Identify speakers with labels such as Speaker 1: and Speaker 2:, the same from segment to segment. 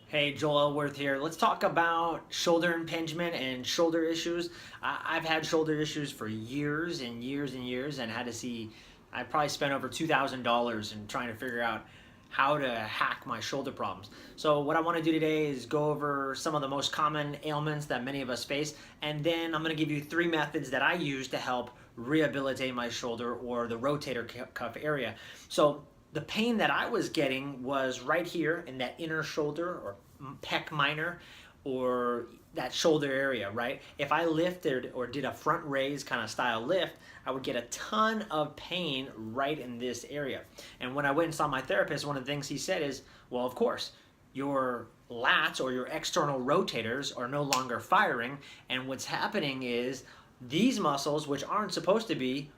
Speaker 1: Hey, Joel Elworth here. Let's talk about shoulder impingement and shoulder issues. I've had shoulder issues for years and years and years and had to see, I probably spent over $2,000 in trying to figure out how to hack my shoulder problems. So what I want to do today is go over some of the most common ailments that many of us face, and then I'm going to give you 3 methods that I use to help rehabilitate my shoulder or the rotator cuff area. So the pain that I was getting was right here in that inner shoulder or pec minor or that shoulder area, right? If I lifted or did a front raise kind of style lift, I would get a ton of pain right in this area. And when I went and saw my therapist, one of the things he said is, well, of course, your lats or your external rotators are no longer firing, and what's happening is these muscles, which aren't supposed to be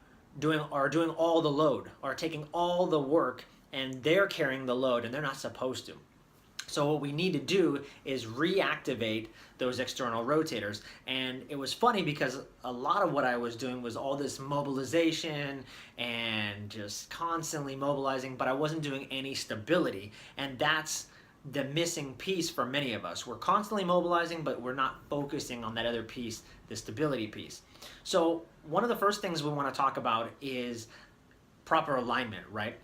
Speaker 1: are doing all the load, are taking all the work, and they're carrying the load, and they're not supposed to. So what we need to do is reactivate those external rotators. And it was funny because a lot of what I was doing was all this mobilization and just constantly mobilizing, but I wasn't doing any stability. And that's the missing piece for many of us. We're constantly mobilizing, but we're not focusing on that other piece, the stability piece. So one of the first things we want to talk about is proper alignment, right?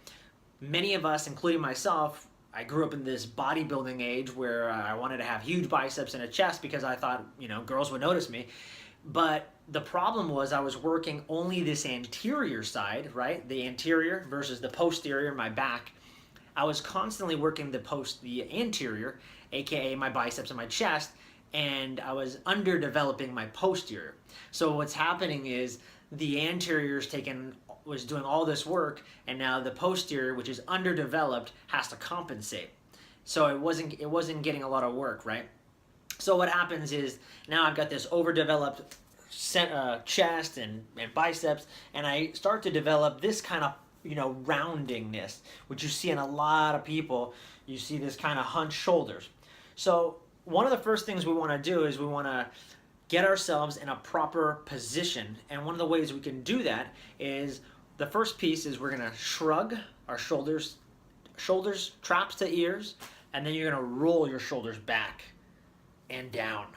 Speaker 1: Many of us, including myself, I grew up in this bodybuilding age where I wanted to have huge biceps and a chest because I thought, girls would notice me. But the problem was I was working only this anterior side, right? The anterior versus the posterior, my back. I was constantly working the anterior, aka my biceps and my chest, and I was underdeveloping my posterior. So what's happening is the anterior was doing all this work, and now the posterior, which is underdeveloped, has to compensate. So it wasn't getting a lot of work, right? So what happens is now I've got this overdeveloped chest and biceps, and I start to develop this kind of roundingness, which you see in a lot of people. You see this kind of hunched shoulders. So one of the first things we want to do is we want to get ourselves in a proper position, and one of the ways we can do that is the first piece is we're going to shrug our shoulders traps to ears, and then you're going to roll your shoulders back and down.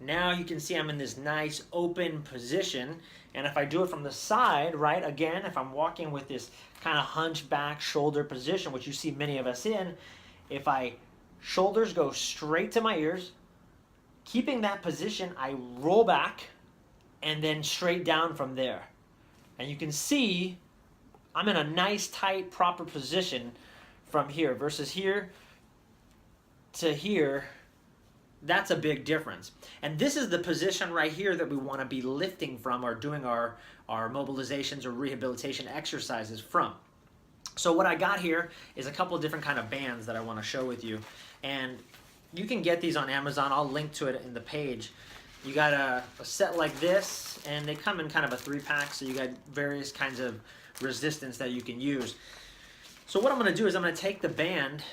Speaker 1: Now you can see I'm in this nice open position, and if I do it from the side, right, again, if I'm walking with this kind of hunchback shoulder position, which you see many of us in, if shoulders go straight to my ears, keeping that position, I roll back and then straight down from there. And you can see I'm in a nice, tight, proper position from here versus here to here. That's a big difference. And this is the position right here that we want to be lifting from or doing our mobilizations or rehabilitation exercises from. So what I got here is a couple of different kind of bands that I want to show with you. And you can get these on Amazon. I'll link to it in the page. You got a set like this, and they come in kind of a 3-pack, so you got various kinds of resistance that you can use. So what I'm going to do is I'm going to take the band,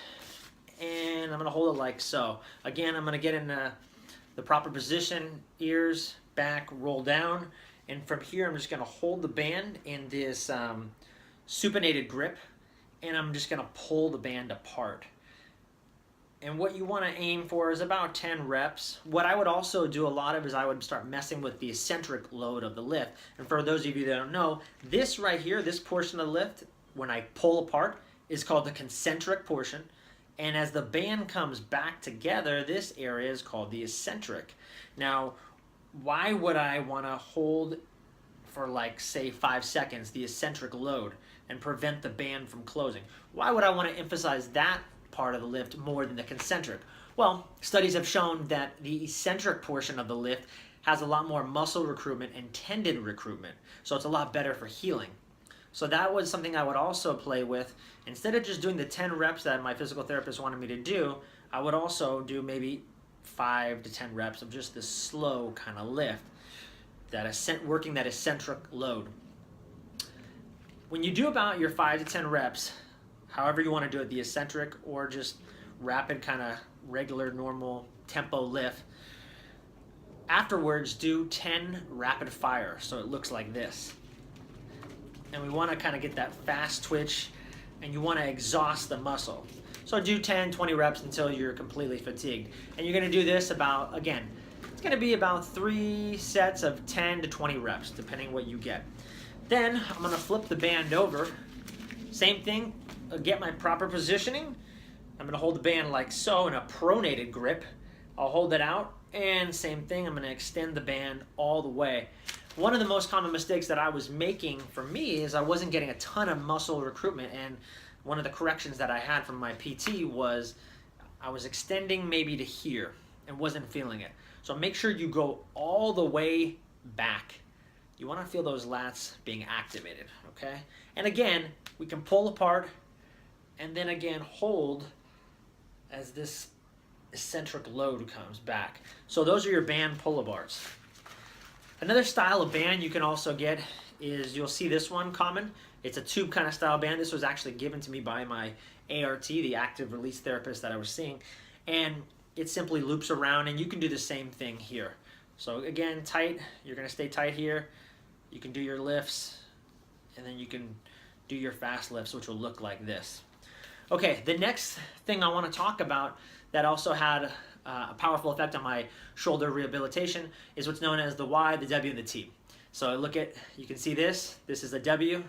Speaker 1: and I'm going to hold it like so. Again, I'm going to get in the proper position, ears, back, roll down, and from here I'm just going to hold the band in this supinated grip, and I'm just going to pull the band apart. And what you want to aim for is about 10 reps. What I would also do a lot of is I would start messing with the eccentric load of the lift. And for those of you that don't know, this right here, this portion of the lift, when I pull apart, is called the concentric portion. And as the band comes back together, this area is called the eccentric. Now, why would I want to hold for like, say, 5 seconds the eccentric load and prevent the band from closing? Why would I want to emphasize that part of the lift more than the concentric? Well, studies have shown that the eccentric portion of the lift has a lot more muscle recruitment and tendon recruitment, so it's a lot better for healing. So that was something I would also play with. Instead of just doing the 10 reps that my physical therapist wanted me to do, I would also do maybe 5 to 10 reps of just this slow kind of lift, working that eccentric load. When you do about your 5 to 10 reps, however you want to do it, the eccentric or just rapid kind of regular normal tempo lift, afterwards do 10 rapid fire, so it looks like this. And we want to kind of get that fast twitch, and you want to exhaust the muscle. So do 10, 20 reps until you're completely fatigued. And you're gonna do this about, again, it's gonna be about 3 sets of 10 to 20 reps, depending what you get. Then I'm gonna flip the band over. Same thing, get my proper positioning. I'm gonna hold the band like so in a pronated grip. I'll hold it out, and same thing, I'm gonna extend the band all the way. One of the most common mistakes that I was making for me is I wasn't getting a ton of muscle recruitment, and one of the corrections that I had from my PT was I was extending maybe to here and wasn't feeling it. So make sure you go all the way back. You want to feel those lats being activated, okay? And again, we can pull apart and then again hold as this eccentric load comes back. So those are your band pull-aparts. Another style of band you can also get is, you'll see this one common. It's a tube kind of style band. This was actually given to me by my ART, the active release therapist that I was seeing. And it simply loops around, and you can do the same thing here. So again, tight, you're gonna stay tight here. You can do your lifts, and then you can do your fast lifts, which will look like this. Okay, the next thing I wanna talk about that also had a powerful effect on my shoulder rehabilitation is what's known as the Y, the W, and the T. So look at, you can see this is a W,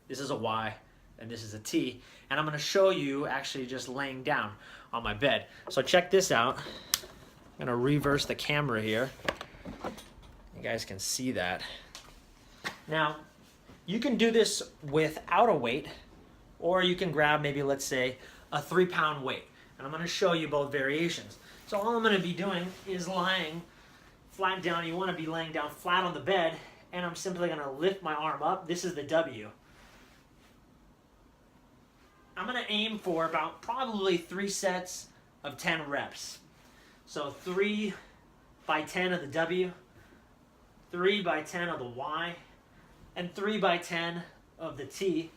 Speaker 1: this is a Y, and this is a T. And I'm gonna show you actually just laying down on my bed. So check this out. I'm gonna reverse the camera here. You guys can see that. Now, you can do this without a weight, or you can grab maybe, let's say, a 3-pound weight. And I'm gonna show you both variations. So all I'm gonna be doing is lying flat down. You wanna be laying down flat on the bed, and I'm simply gonna lift my arm up. This is the W. I'm gonna aim for about probably 3 sets of 10 reps. So 3 by 10 of the W, 3 by 10 of the Y, and 3 by 10 of the T.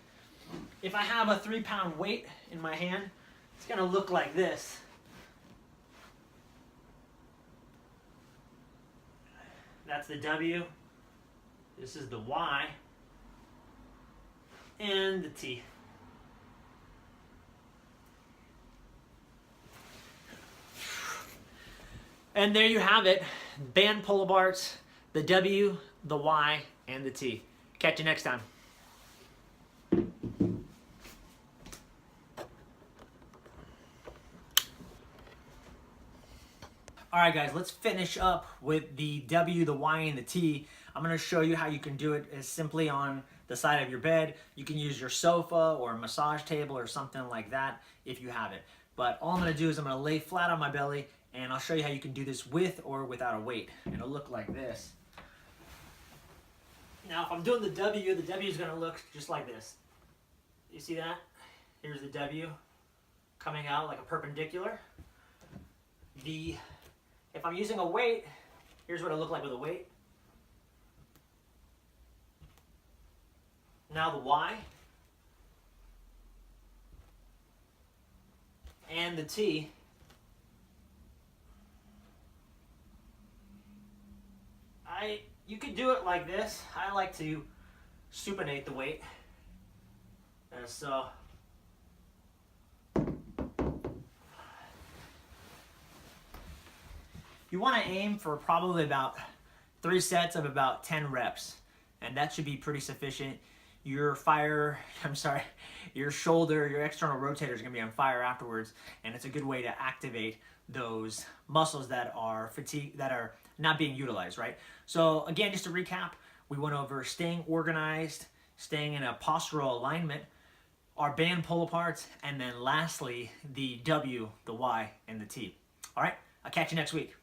Speaker 1: If I have a 3-pound weight in my hand, it's gonna look like this. That's the W, this is the Y, and the T. And there you have it, band pull-aparts, the W, the Y, and the T. Catch you next time. All right, guys, let's finish up with the W, the Y, and the T. I'm gonna show you how you can do it as simply on the side of your bed. You can use your sofa or a massage table or something like that if you have it. But all I'm gonna do is I'm gonna lay flat on my belly, and I'll show you how you can do this with or without a weight. And it'll look like this. Now, if I'm doing the W is gonna look just like this. You see that? Here's the W coming out like a perpendicular. If I'm using a weight, here's what it'll look like with a weight. Now the Y. And the T. You could do it like this. I like to supinate the weight. So you want to aim for probably about 3 sets of about 10 reps, and that should be pretty sufficient. Your shoulder, your external rotator is going to be on fire afterwards, and it's a good way to activate those muscles that are fatigued, that are not being utilized, right? So again, just to recap, we went over staying organized, staying in a postural alignment, our band pull-aparts, and then lastly, the W, the Y, and the T. All right, I'll catch you next week.